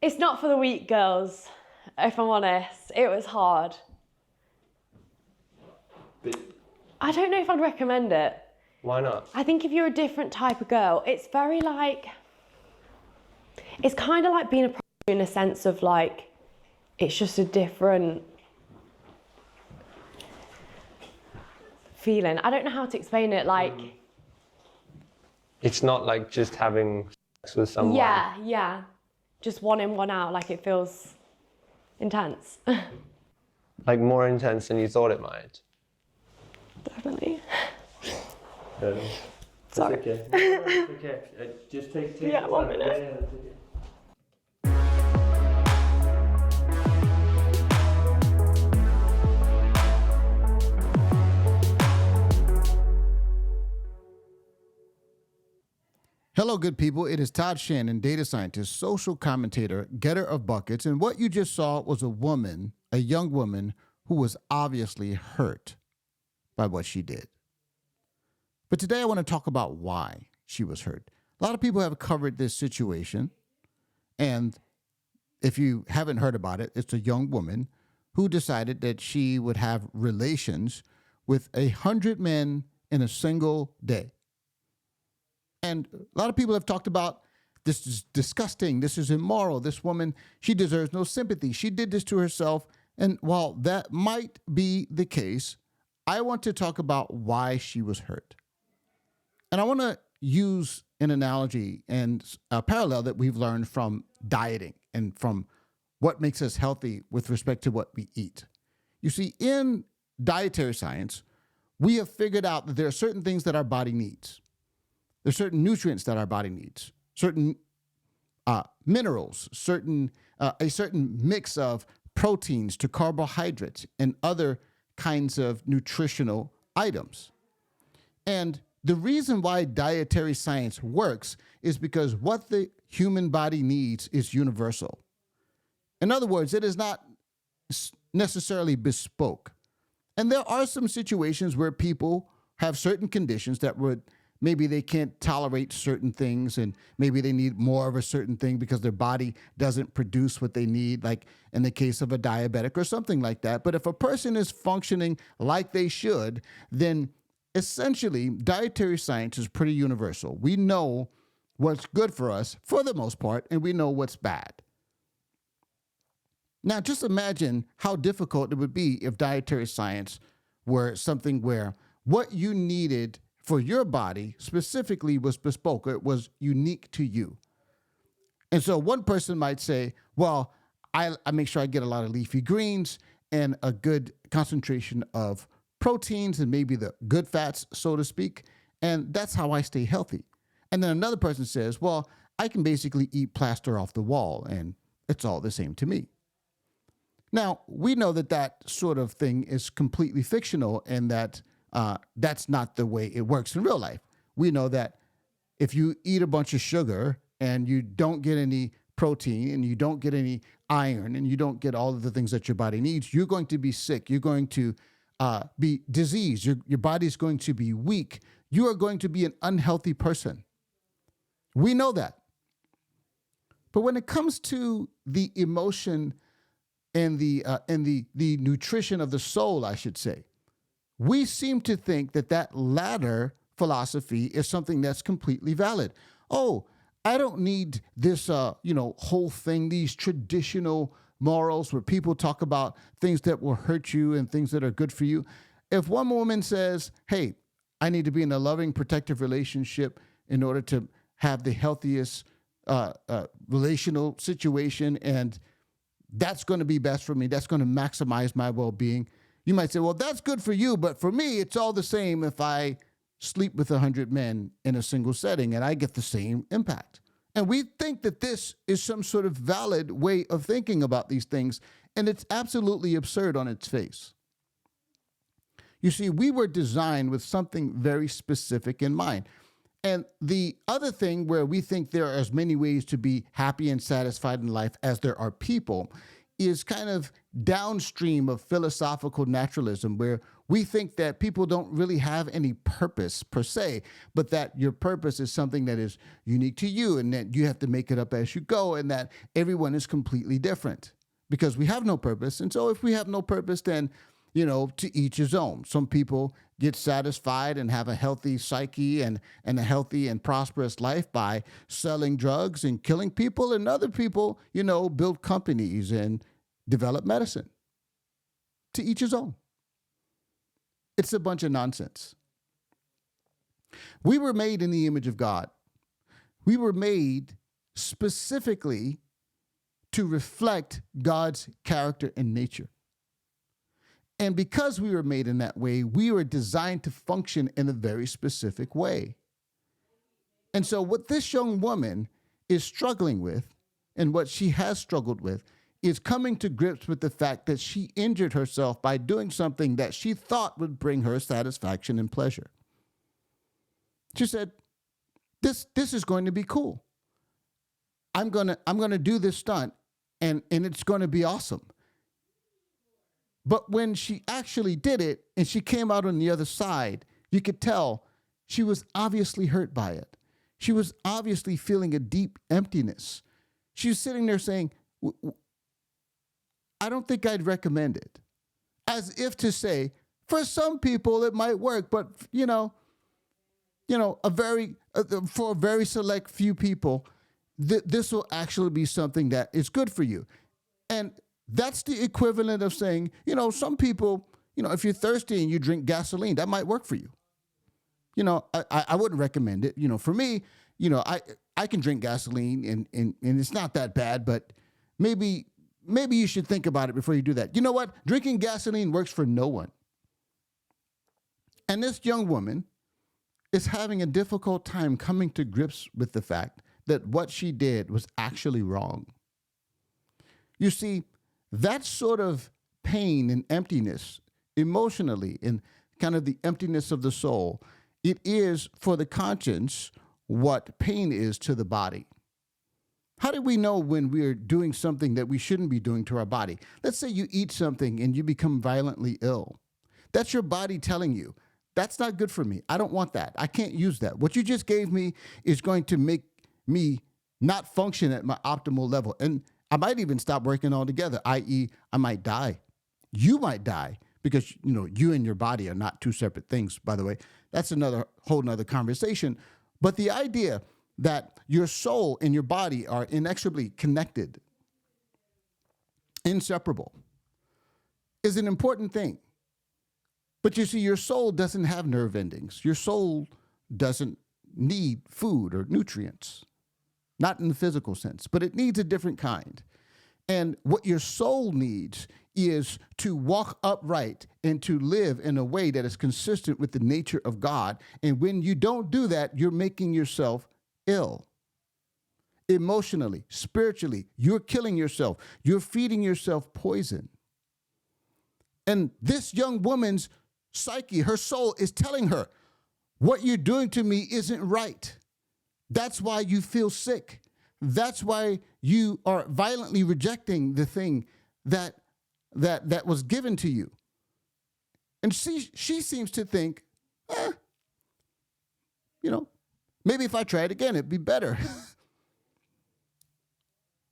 It's not for the weak, girls, if I'm honest. It was hard. But I don't know if I'd recommend it. why not? I think if you're a different type of girl, it's very like, it's kind of like being a prostitute in a sense of like, it's just a different feeling. I don't know how to explain it, like... It's not like just having sex with someone. Yeah. Just one in, one out, like it feels intense. Like more intense than you thought it might. Definitely. Sorry. It's okay. It's okay. Just take Yeah, 1 minute. Yeah, take it. Hello, good people. It is Todd Shannon, data scientist, social commentator, getter of buckets. And what you just saw was a young woman, who was obviously hurt by what she did. But today I want to talk about why she was hurt. A lot of people have covered this situation. And if you haven't heard about it, it's a young woman who decided that she would have relations with 100 men in a single day. And a lot of people have talked about this is disgusting, this is immoral, this woman, she deserves no sympathy. She did this to herself. And while that might be the case, I want to talk about why she was hurt. And I want to use an analogy and a parallel that we've learned from dieting and from what makes us healthy with respect to what we eat. You see, in dietary science, we have figured out that there are certain things that our body needs. There's certain nutrients that our body needs, certain minerals, a certain mix of proteins to carbohydrates and other kinds of nutritional items. And the reason why dietary science works is because what the human body needs is universal. In other words, it is not necessarily bespoke. And there are some situations where people have certain conditions that would maybe they can't tolerate certain things, and maybe they need more of a certain thing because their body doesn't produce what they need, like in the case of a diabetic or something like that. But if a person is functioning like they should, then essentially dietary science is pretty universal. We know what's good for us for the most part, and we know what's bad. Now, just imagine how difficult it would be if dietary science were something where what you needed for your body specifically was bespoke. It was unique to you. And so one person might say, well, I make sure I get a lot of leafy greens and a good concentration of proteins and maybe the good fats, so to speak. And that's how I stay healthy. And then another person says, well, I can basically eat plaster off the wall and it's all the same to me. Now, we know that that sort of thing is completely fictional and that that's not the way it works in real life. We know that if you eat a bunch of sugar and you don't get any protein and you don't get any iron and you don't get all of the things that your body needs, you're going to be sick. You're going to be diseased. Your body's going to be weak. You are going to be an unhealthy person. We know that. But when it comes to the emotion and the nutrition of the soul, I should say, we seem to think that that latter philosophy is something that's completely valid. Oh, I don't need this, whole thing, these traditional morals where people talk about things that will hurt you and things that are good for you. If one woman says, hey, I need to be in a loving, protective relationship in order to have the healthiest relational situation, and that's going to be best for me, that's going to maximize my well-being, you might say, well, that's good for you, but for me, it's all the same if I sleep with 100 men in a single setting and I get the same impact. And we think that this is some sort of valid way of thinking about these things, and it's absolutely absurd on its face. You see, we were designed with something very specific in mind. And the other thing where we think there are as many ways to be happy and satisfied in life as there are people is kind of downstream of philosophical naturalism, where we think that people don't really have any purpose per se, but that your purpose is something that is unique to you and that you have to make it up as you go and that everyone is completely different because we have no purpose. And so if we have no purpose, then, to each his own. Some people get satisfied and have a healthy psyche and a healthy and prosperous life by selling drugs and killing people. And other people, build companies and develop medicine. To each his own. It's a bunch of nonsense. We were made in the image of God. We were made specifically to reflect God's character and nature. And because we were made in that way, we were designed to function in a very specific way. And so what this young woman is struggling with, and what she has struggled with, is coming to grips with the fact that she injured herself by doing something that she thought would bring her satisfaction and pleasure. She said, this is going to be cool. I'm gonna do this stunt and it's gonna be awesome. But when she actually did it and she came out on the other side, you could tell she was obviously hurt by it. She was obviously feeling a deep emptiness. She was sitting there saying, I don't think I'd recommend it. As if to say, for some people it might work, but for a very select few people, this will actually be something that is good for you. And that's the equivalent of saying, some people, if you're thirsty and you drink gasoline, that might work for you. I wouldn't recommend it. For me, I can drink gasoline and it's not that bad, but maybe you should think about it before you do that. You know what? Drinking gasoline works for no one. And this young woman is having a difficult time coming to grips with the fact that what she did was actually wrong. You see, that sort of pain and emptiness emotionally and kind of the emptiness of the soul, it is for the conscience what pain is to the body. How do we know when we're doing something that we shouldn't be doing to our body? Let's say you eat something and you become violently ill. That's your body telling you, that's not good for me. I don't want that. I can't use that. What you just gave me is going to make me not function at my optimal level. And I might even stop working altogether, i.e., I might die. You might die because, you and your body are not two separate things, by the way. That's another whole nother conversation. But the idea that your soul and your body are inexorably connected, inseparable, is an important thing. But you see, your soul doesn't have nerve endings. Your soul doesn't need food or nutrients, not in the physical sense, but it needs a different kind. And what your soul needs is to walk upright and to live in a way that is consistent with the nature of God. And when you don't do that, you're making yourself ill. Emotionally, spiritually, you're killing yourself. You're feeding yourself poison. And this young woman's psyche, her soul is telling her, what you're doing to me isn't right. That's why you feel sick. That's why you are violently rejecting the thing that was given to you. And she seems to think, maybe if I try it again, it'd be better.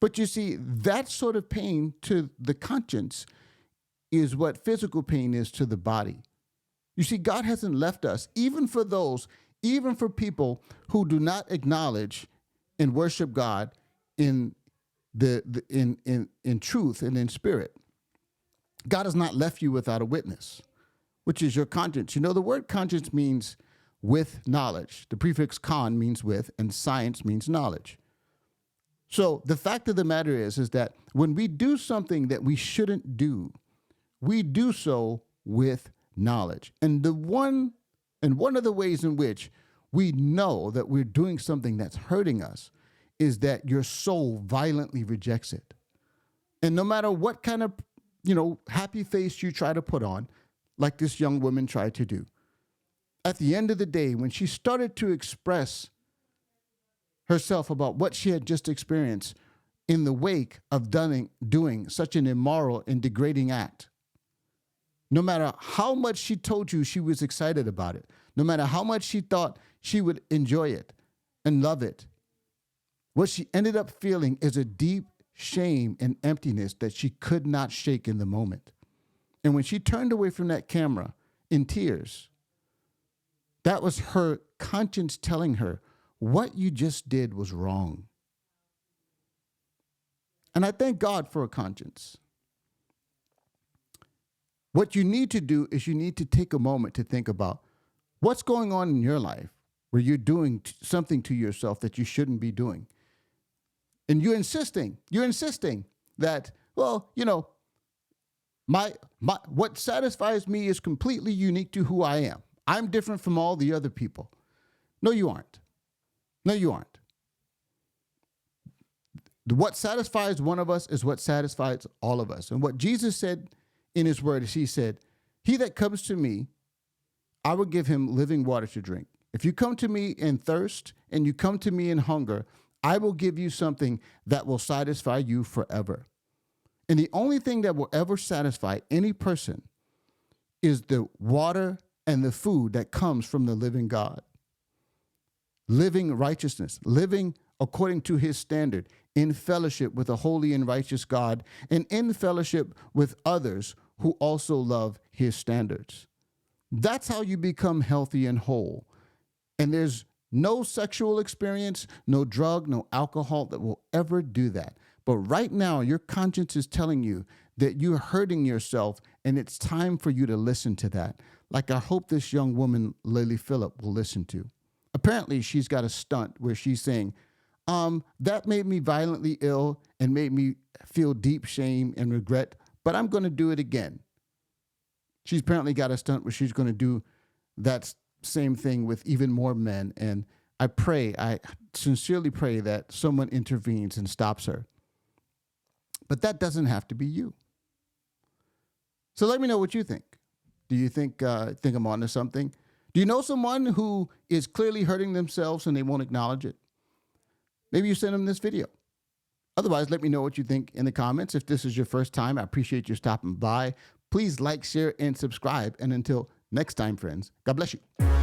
But you see, that sort of pain to the conscience is what physical pain is to the body. You see, God hasn't left us, even for people who do not acknowledge and worship God in truth and in spirit. God has not left you without a witness, which is your conscience. The word conscience means with knowledge. The prefix con means with, and science means knowledge. So the fact of the matter is that when we do something that we shouldn't do, we do so with knowledge. And one of the ways in which we know that we're doing something that's hurting us is that your soul violently rejects it. And no matter what kind of, happy face you try to put on, like this young woman tried to do, at the end of the day, when she started to express herself about what she had just experienced in the wake of doing such an immoral and degrading act, No matter how much she told you she was excited about it, no matter how much she thought she would enjoy it and love it, what she ended up feeling is a deep shame and emptiness that she could not shake in the moment. And when she turned away from that camera in tears, that was her conscience telling her what you just did was wrong. And I thank God for a conscience. What you need to do is you need to take a moment to think about what's going on in your life where you're doing something to yourself that you shouldn't be doing. And you're insisting that, well, you know, my what satisfies me is completely unique to who I am. I'm different from all the other people. No, you aren't. No, you aren't. What satisfies one of us is what satisfies all of us. And what Jesus said in his word is he said, he that comes to me, I will give him living water to drink. If you come to me in thirst and you come to me in hunger, I will give you something that will satisfy you forever. And the only thing that will ever satisfy any person is the water and the food that comes from the living God. Living righteousness, living according to his standard, in fellowship with a holy and righteous God, and in fellowship with others who also love his standards. That's how you become healthy and whole. And there's no sexual experience, no drug, no alcohol that will ever do that. But right now, your conscience is telling you that you're hurting yourself, and it's time for you to listen to that. Like I hope this young woman, Lily Phillips, will listen to. Apparently, she's got a stunt where she's saying, that made me violently ill and made me feel deep shame and regret, but I'm going to do it again. She's apparently got a stunt where she's going to do that same thing with even more men. And I sincerely pray that someone intervenes and stops her. But that doesn't have to be you. So let me know what you think. Do you think I'm onto something? Do you know someone who is clearly hurting themselves and they won't acknowledge it? Maybe you send them this video. Otherwise, let me know what you think in the comments. If this is your first time, I appreciate you stopping by. Please like, share, and subscribe. And until next time, friends, God bless you.